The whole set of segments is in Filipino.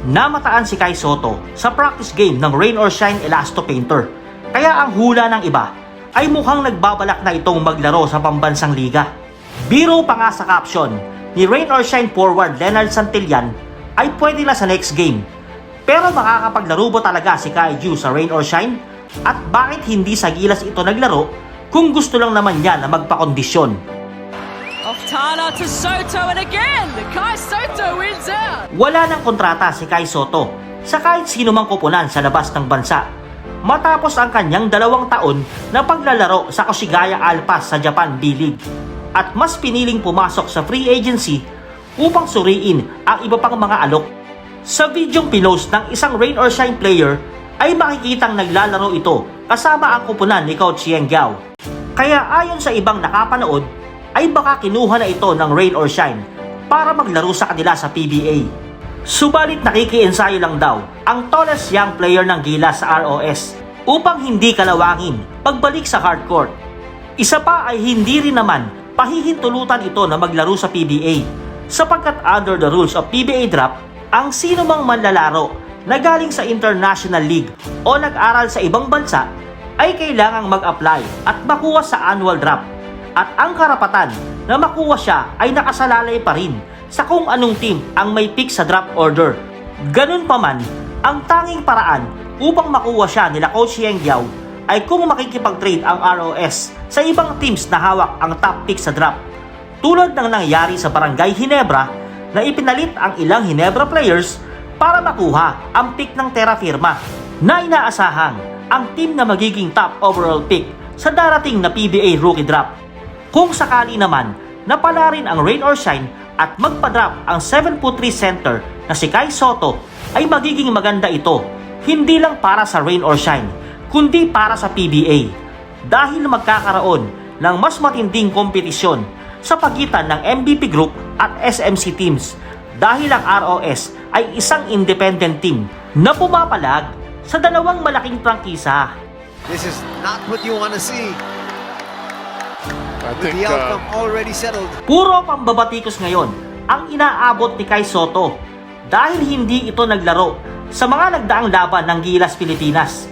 Namataan si Kai Sotto sa practice game ng Rain or Shine Elasto Painter. Kaya ang hula ng iba ay mukhang nagbabalak na itong maglaro sa pambansang liga. Biro pa nga sa caption ni Rain or Shine forward Leonard Santillan ay pwede na sa next game. Pero makakapaglaro ba talaga si Kai Ju sa Rain or Shine? At bakit hindi sa Gilas ito naglaro kung gusto lang naman niya na magpakondisyon? Off Tana to Soto and again, Kai Sotto wins out. Wala ng kontrata si Kai Sotto sa kahit sino mang koponan sa labas ng bansa. Matapos ang kanyang 2 taon na paglalaro sa Koshigaya Alpas sa Japan B-League. At mas piniling pumasok sa free agency upang suriin ang iba pang mga alok. Sa videong pinost ng isang Rain or Shine player ay makikitang naglalaro ito kasama ang koponan ni Coach Yeng Guiao. Kaya ayon sa ibang nakapanood ay baka kinuha na ito ng Rain or Shine para maglaro sa kanila sa PBA. Subalit nakikiensayo lang daw ang tallest young player ng Gilas sa ROS upang hindi kalawangin pagbalik sa hardcourt. Isa pa ay hindi rin naman pahihintulutan ito na maglaro sa PBA sapagkat under the rules of PBA draft, ang sino mang manlalaro na galing sa International League o nag-aral sa ibang bansa ay kailangang mag-apply at makuha sa annual draft. At ang karapatan na makuha siya ay nakasalalay pa rin sa kung anong team ang may pick sa draft order. Ganun pa man, ang tanging paraan upang makuha siya nila Coach Yeng Guiao ay kung makikipag-trade ang ROS sa ibang teams na hawak ang top pick sa draft. Tulad ng nangyari sa Barangay Ginebra na ipinalit ang ilang Ginebra players para makuha ang pick ng Terra Firma na inaasahang ang team na magiging top overall pick sa darating na PBA rookie draft. Kung sakali naman napala rin ang Rain or Shine at magpa-drop ang 7'3" center na si Kai Sotto ay magiging maganda ito hindi lang para sa Rain or Shine kundi para sa PBA dahil magkakaroon ng mas matinding kompetisyon sa pagitan ng MVP Group at SMC teams dahil ang ROS ay isang independent team na pumapalag sa 2 malaking prangkisa. This is not what you want to see. I With think the outcome already settled. Puro pambabatikos ngayon ang inaabot ni Kai Sotto dahil hindi ito naglaro sa mga nagdaang laban ng Gilas Pilipinas.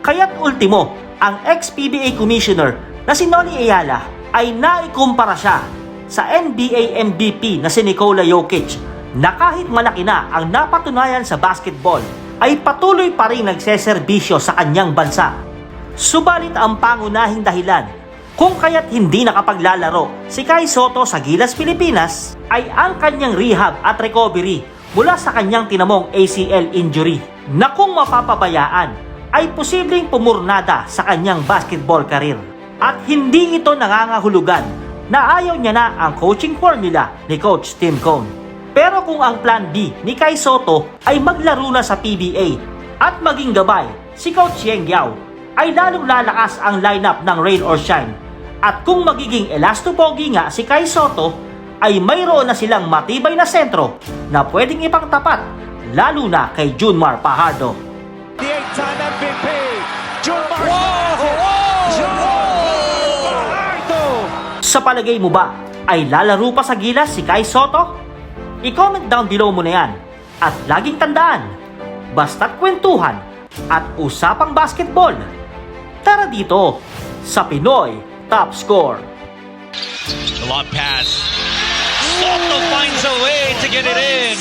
Kaya't ultimo, ang ex-PBA Commissioner na si Noli Ayala ay naikumpara siya sa NBA MVP na si Nikola Jokic na kahit malaki na ang napatunayan sa basketball ay patuloy pa rin nagseserbisyo sa kanyang bansa. Subalit ang pangunahing dahilan kung kaya't hindi nakapaglalaro si Kai Sotto sa Gilas Pilipinas ay ang kanyang rehab at recovery mula sa kanyang tinamong ACL injury na kung mapapabayaan ay posibleng pumurnada sa kanyang basketball career. At hindi ito nangangahulugan na ayaw niya na ang coaching formula ni Coach Tim Cone. Pero kung ang plan B ni Kai Sotto ay maglaro na sa PBA at maging gabay si Coach Yeng Guiao ay lalong lalakas ang lineup ng Rain or Shine. At kung magiging elasto pogi nga si Kai Sotto, ay mayroon na silang matibay na sentro na pwedeng ipangtapat, lalo na kay Junmar Fajardo. The 8-time MVP, Junmar Fajardo! Sa palagay mo ba, ay lalaro pa sa Gilas si Kai Sotto? I-comment down below mo na yan. At laging tandaan, basta't kwentuhan at usapang basketball. Tara dito sa Pinoy Top Score. The long pass. Soto finds a way to get it in.